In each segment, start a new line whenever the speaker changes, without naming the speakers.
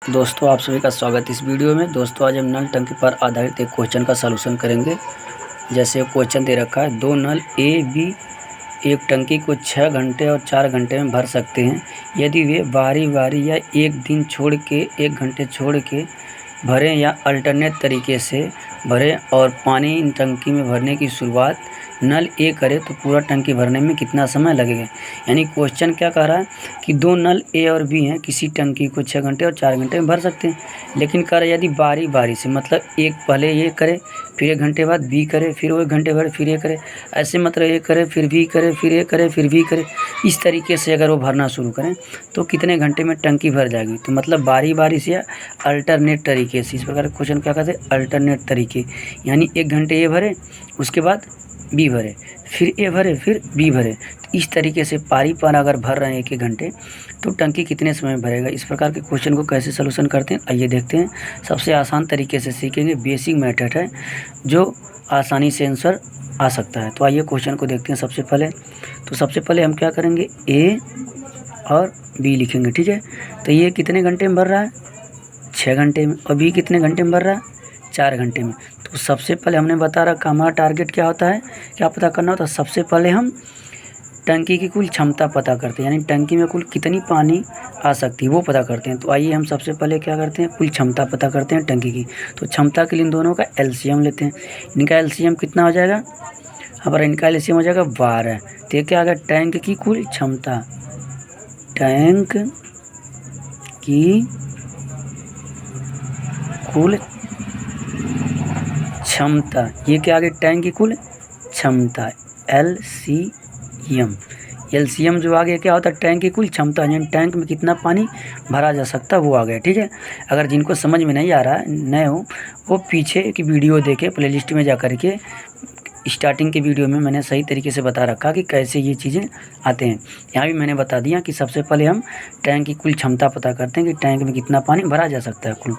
दोस्तों आप सभी का स्वागत इस वीडियो में। दोस्तों आज हम नल टंकी पर आधारित एक क्वेश्चन का सलूशन करेंगे। जैसे क्वेश्चन दे रखा है, दो नल ए बी एक टंकी को 6 घंटे और 4 घंटे में भर सकते हैं यदि वे बारी बारी या एक दिन छोड़ के 1 घंटे छोड़ के भरें या अल्टरनेट तरीके से भरें और पानी इन टंकी में भरने की शुरुआत नल ए करे तो पूरा टंकी भरने में कितना समय लगेगा। यानी क्वेश्चन क्या कह रहा है कि दो नल ए और बी हैं, किसी टंकी को 6 घंटे और 4 घंटे में भर सकते हैं, लेकिन कह रहा है यदि बारी बारी से, मतलब एक पहले ये करे फिर 1 घंटे बाद बी करे फिर वो 1 घंटे बाद फिर ये करे, ऐसे मतलब ये करे फिर बी करे फिर ये करे फिर बी करे, इस तरीके से अगर वो भरना शुरू करें तो कितने घंटे में टंकी भर जाएगी। तो मतलब बारी बारी से या अल्टरनेट तरीके से, इस प्रकार का क्वेश्चन क्या कहते हैं, अल्टरनेट तरीके। यानी 1 घंटे ये भरे उसके बाद बी भरे फिर ए भरे फिर बी भरे, तो इस तरीके से पारी पर अगर भर रहे हैं 1-1 घंटे तो टंकी कितने समय में भरेगा। इस प्रकार के क्वेश्चन को कैसे सलूशन करते हैं आइए देखते हैं। सबसे आसान तरीके से सीखेंगे, बेसिक मेथड है जो आसानी से आंसर आ सकता है। तो आइए क्वेश्चन को देखते हैं। सबसे पहले हम क्या करेंगे, ए और बी लिखेंगे, ठीक है। तो ये कितने घंटे में भर रहा है, 6 घंटे में, और बी कितने घंटे में भर रहा है, 4 घंटे में। तो सबसे पहले हमने बता रखा हमारा टारगेट क्या होता है, क्या पता करना होता है। सबसे पहले हम टंकी की कुल क्षमता पता करते हैं, यानी टंकी में कुल कितनी पानी आ सकती है वो पता करते हैं। तो आइए हम सबसे पहले क्या करते हैं, कुल क्षमता पता करते हैं टंकी की। तो क्षमता के लिए इन दोनों का एलसीएम लेते हैं। इनका एलसीएम कितना हो जाएगा, हमारा इनका एलसीएम हो जाएगा 12। तो ये क्या आ गया, टैंक की कुल क्षमता, टैंक की कुल क्षमता, ये क्या आ गई, टैंक की कुल क्षमता एलसीएम। एलसीएम जो आ गया क्या होता है, टैंक की कुल क्षमता, यानी टैंक में कितना पानी भरा जा सकता है वो आ गया, ठीक है। अगर जिनको समझ में नहीं आ रहा है, नए हो, वो पीछे की वीडियो देखे, प्लेलिस्ट में जा कर के स्टार्टिंग के वीडियो में मैंने सही तरीके से बता रखा कि कैसे ये चीज़ें आते हैं। यहाँ भी मैंने बता दिया कि सबसे पहले हम टैंक की कुल क्षमता पता करते हैं कि टैंक में कितना पानी भरा जा सकता है कुल।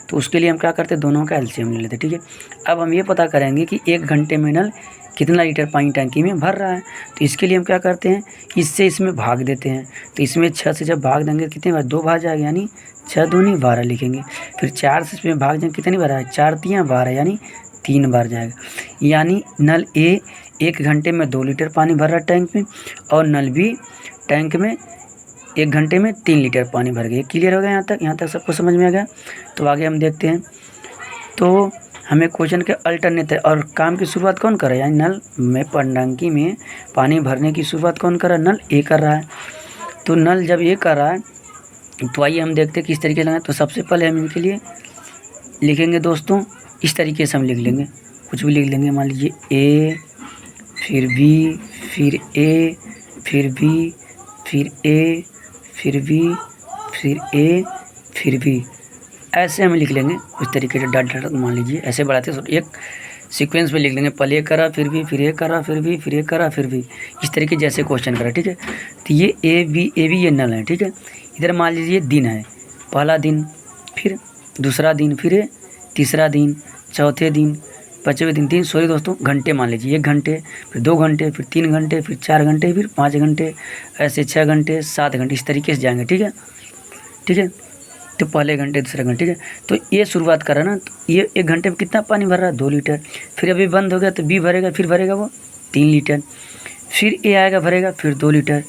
तो उसके लिए हम क्या करते हैं, दोनों का एलसीएम ले लेते हैं, ठीक है। अब हम ये पता करेंगे कि 1 घंटे में नल कितना लीटर पानी टंकी में भर रहा है। तो इसके लिए हम क्या करते हैं, इससे इसमें भाग देते हैं। तो इसमें 6 से जब भाग देंगे कितने बार, 2 भाग जाएगा, यानी 6 दूनी 12 लिखेंगे। फिर 4 से इसमें भाग जाएंगे, कितनी बार है, 4 तियाँ 12, यानी 3 बार जाएगा। यानी नल ए 1 घंटे में 2 लीटर पानी भर रहा है टैंक में, और नल बी टैंक में 1 घंटे में 3 लीटर पानी भर गया। क्लियर हो गया यहाँ तक सबको समझ में आ गया। तो आगे हम देखते हैं। तो हमें क्वेश्चन के अल्टरनेट और काम की शुरुआत कौन कर रहा है, यानी नल में टंकी में पानी भरने की शुरुआत कौन कर रहा है, नल ए कर रहा है। तो नल जब ए कर रहा है तो आइए हम देखते हैं किस तरीके से लगाएं। तो सबसे पहले हम इनके लिए लिखेंगे दोस्तों, इस तरीके से हम लिख लेंगे, कुछ भी लिख लेंगे। मान लीजिए ए फिर बी फिर ए फिर बी फिर ए फिर बी फिर ए फिर बी, ऐसे हम लिख लेंगे उस तरीके से डॉट डॉट। मान लीजिए ऐसे बढ़ाते एक सीक्वेंस में लिख लेंगे, पहले ये करा फिर भी फिर ये करा फिर भी फिर ये करा फिर भी, इस तरीके जैसे क्वेश्चन करा, ठीक है। तो ये ए बी ये नल है, ठीक है। इधर मान लीजिए दिन है, पहला दिन फिर दूसरा दिन फिर ये तीसरा दिन चौथे दिन पाँचवें दिन, घंटे मान लीजिए, 1 घंटे फिर 2 घंटे फिर 3 घंटे फिर 4 घंटे फिर 5 घंटे, ऐसे 6 घंटे 7 घंटे, इस तरीके से जाएंगे, ठीक है, ठीक है। तो पहले घंटे दूसरा घंटे, ठीक है। तो ये शुरुआत करा ना, तो ये 1 घंटे में कितना पानी भर रहा है, 2 लीटर। फिर अभी बंद हो गया तो बी भरेगा, फिर भरेगा वो 3 लीटर। फिर ए आएगा भरेगा, फिर 2 लीटर।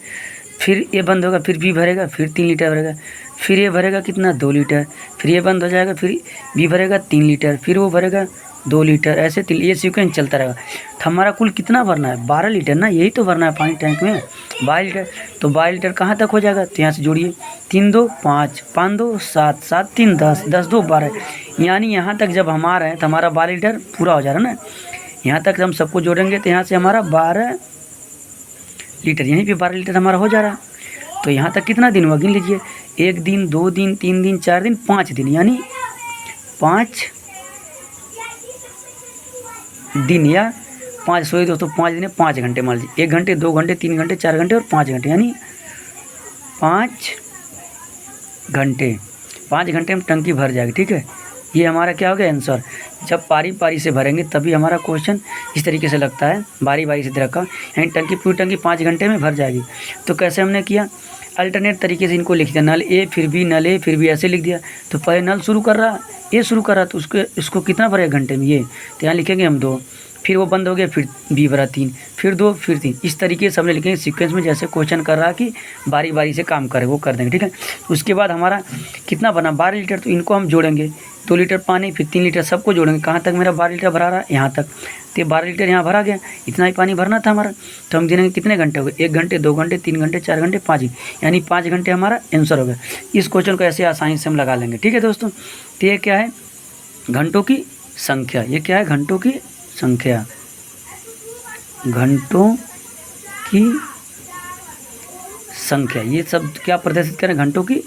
फिर ये बंद होगा, फिर बी भरेगा, फिर 3 लीटर भरेगा। फिर ये भरेगा कितना, 2 लीटर। फिर ये बंद हो जाएगा, फिर बी भरेगा 3 लीटर, फिर वो भरेगा 2 लीटर, ऐसे ये सीक्वेंस चलता रहेगा। तो हमारा कुल कितना भरना है, 12 लीटर ना, यही तो भरना है पानी टैंक में, 12 लीटर। तो 12 लीटर कहाँ तक हो जाएगा, तो यहाँ से जोड़िए, 3 2 5 5 2 7 7 3 10 10 2 12, यानी यहाँ तक जब हम आ रहे हैं तो हमारा 12 लीटर पूरा हो जा रहा है ना। यहाँ तक हम सबको जोड़ेंगे तो यहाँ से हमारा 12 लीटर, यहीं पे 12 लीटर हमारा हो जा रहा है। तो यहाँ तक कितना दिन हुआ, गिन लीजिए, 1 दिन 2 दिन 3 दिन 4 दिन 5 दिन, यानी 5 दिन या 5 दिन 5 घंटे मान लीजिए, 1 घंटे 2 घंटे 3 घंटे 4 घंटे और 5 घंटे, यानी 5 घंटे। 5 घंटे में टंकी भर जाएगी, ठीक है। ये हमारा क्या हो गया आंसर। जब पारी पारी से भरेंगे तभी हमारा क्वेश्चन इस तरीके से लगता है, बारी बारी से दे रखा, यानी पूरी टंकी 5 घंटे में भर जाएगी। तो कैसे हमने किया, अल्टरनेट तरीके से इनको लिख दिया, नल ए फिर बी, नल ए फिर बी, ऐसे लिख दिया। तो पहले नल शुरू कर रहा, ए शुरू कर रहा, तो इसको कितना भरेगा घंटे में, ये तो यहाँ लिखेंगे हम 2, फिर वो बंद हो गया, फिर बी भरा 3, फिर 2, फिर 3, इस तरीके से हमने लिखेंगे सीक्वेंस में, जैसे क्वेश्चन कर रहा कि बारी बारी से काम करे वो कर देंगे, ठीक है। उसके बाद हमारा कितना बना 12 लीटर, तो इनको हम जोड़ेंगे, 2 लीटर पानी फिर 3 लीटर, सबको जोड़ेंगे। कहाँ तक मेरा 12 लीटर भरा रहा है, यहाँ तक, तो 12 लीटर यहाँ भरा गया, इतना ही पानी भरना था हमारा। तो हम गिनेंगे कितने घंटे हो गए, 1 घंटे, 2 घंटे, 3 घंटे, 4 घंटे, 5, यानी 5 घंटे हमारा आंसर हो गया। इस क्वेश्चन को ऐसे आसानी से हम लगा लेंगे, ठीक है दोस्तों। तो ये क्या है, घंटों की संख्या, ये क्या है, घंटों की संख्या, घंटों की संख्या, ये सब क्या प्रदर्शित करें, घंटों की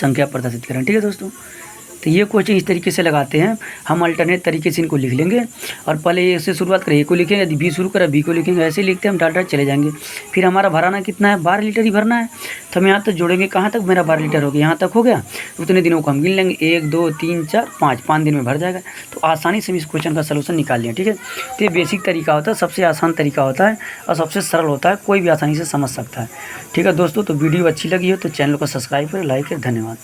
संख्या प्रदर्शित करें, ठीक है दोस्तों। तो ये क्वेश्चन इस तरीके से लगाते हैं हम, अल्टरनेट तरीके से इनको लिख लेंगे। और पहले ए से शुरुआत करें, ए को लिखेंगे, यदि बी शुरू करें बी को लिखेंगे, ऐसे लिखते हैं हम, डाटा चले जाएंगे। फिर हमारा भराना कितना है, 12 लीटर ही भरना है। तो हम यहाँ तक जोड़ेंगे, कहाँ तक मेरा 12 लीटर हो गया, यहाँ तक हो गया। उतने दिनों को हम गिन लेंगे, 1 2 3 4 5 दिन में भर जाएगा। तो आसानी से हम इस क्वेश्चन का सलूशन निकाल लिया, ठीक है। तो ये बेसिक तरीका होता है, सबसे आसान तरीका होता है और सबसे सरल होता है, कोई भी आसानी से समझ सकता है, ठीक है दोस्तों। तो वीडियो अच्छी लगी हो तो चैनल को सब्सक्राइब करें, लाइक करें, धन्यवाद।